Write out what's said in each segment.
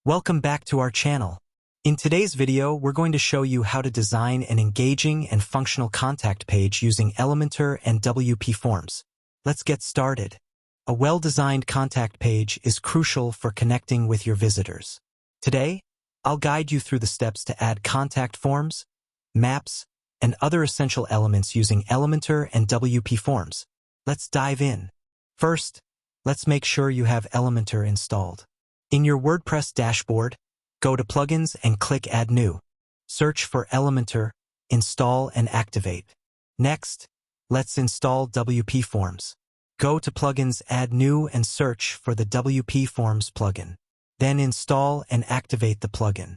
Welcome back to our channel. In today's video, we're going to show you how to design an engaging and functional contact page using Elementor and WPForms. Let's get started. A well-designed contact page is crucial for connecting with your visitors. Today, I'll guide you through the steps to add contact forms, maps, and other essential elements using Elementor and WPForms. Let's dive in. First, let's make sure you have Elementor installed. In your WordPress dashboard, go to Plugins and click Add New. Search for Elementor, install and activate. Next, let's install WPForms. Go to Plugins, Add New, and search for the WPForms plugin. Then install and activate the plugin.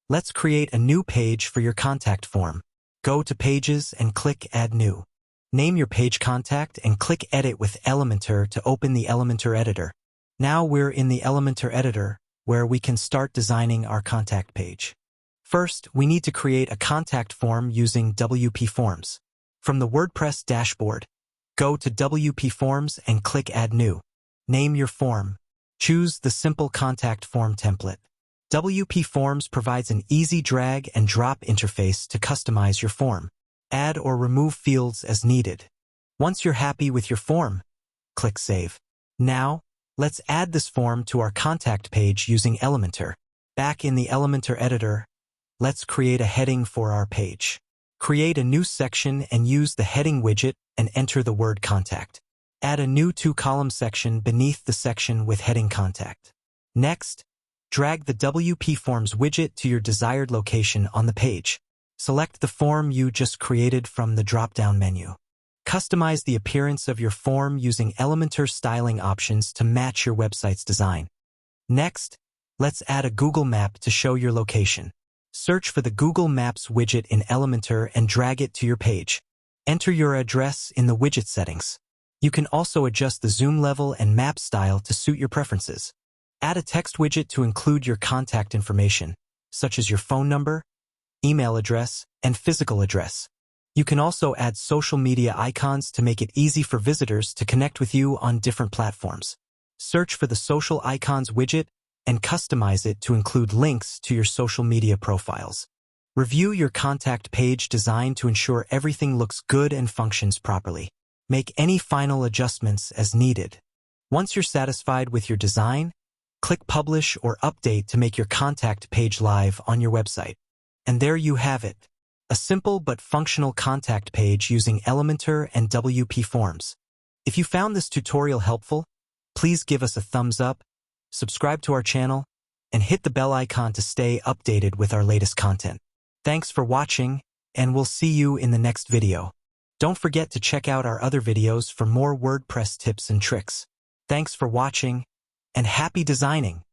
Let's create a new page for your contact form. Go to Pages and click Add New. Name your page contact and click Edit with Elementor to open the Elementor editor. Now we're in the Elementor editor, where we can start designing our contact page. First, we need to create a contact form using WPForms. From the WordPress dashboard, go to WPForms and click Add New. Name your form. Choose the simple contact form template. WPForms provides an easy drag and drop interface to customize your form. Add or remove fields as needed. Once you're happy with your form, click Save. Now, let's add this form to our contact page using Elementor. Back in the Elementor editor, let's create a heading for our page. Create a new section and use the heading widget and enter the word contact. Add a new 2-column section beneath the section with heading contact. Next, drag the WPForms widget to your desired location on the page. Select the form you just created from the drop-down menu. Customize the appearance of your form using Elementor styling options to match your website's design. Next, let's add a Google map to show your location. Search for the Google Maps widget in Elementor and drag it to your page. Enter your address in the widget settings. You can also adjust the zoom level and map style to suit your preferences. Add a text widget to include your contact information, such as your phone number, email address, and physical address. You can also add social media icons to make it easy for visitors to connect with you on different platforms. Search for the social icons widget and customize it to include links to your social media profiles. Review your contact page design to ensure everything looks good and functions properly. Make any final adjustments as needed. Once you're satisfied with your design, click Publish or Update to make your contact page live on your website. And there you have it. A simple but functional contact page using Elementor and WPForms. If you found this tutorial helpful, please give us a thumbs up, subscribe to our channel, and hit the bell icon to stay updated with our latest content. Thanks for watching, and we'll see you in the next video. Don't forget to check out our other videos for more WordPress tips and tricks. Thanks for watching, and happy designing!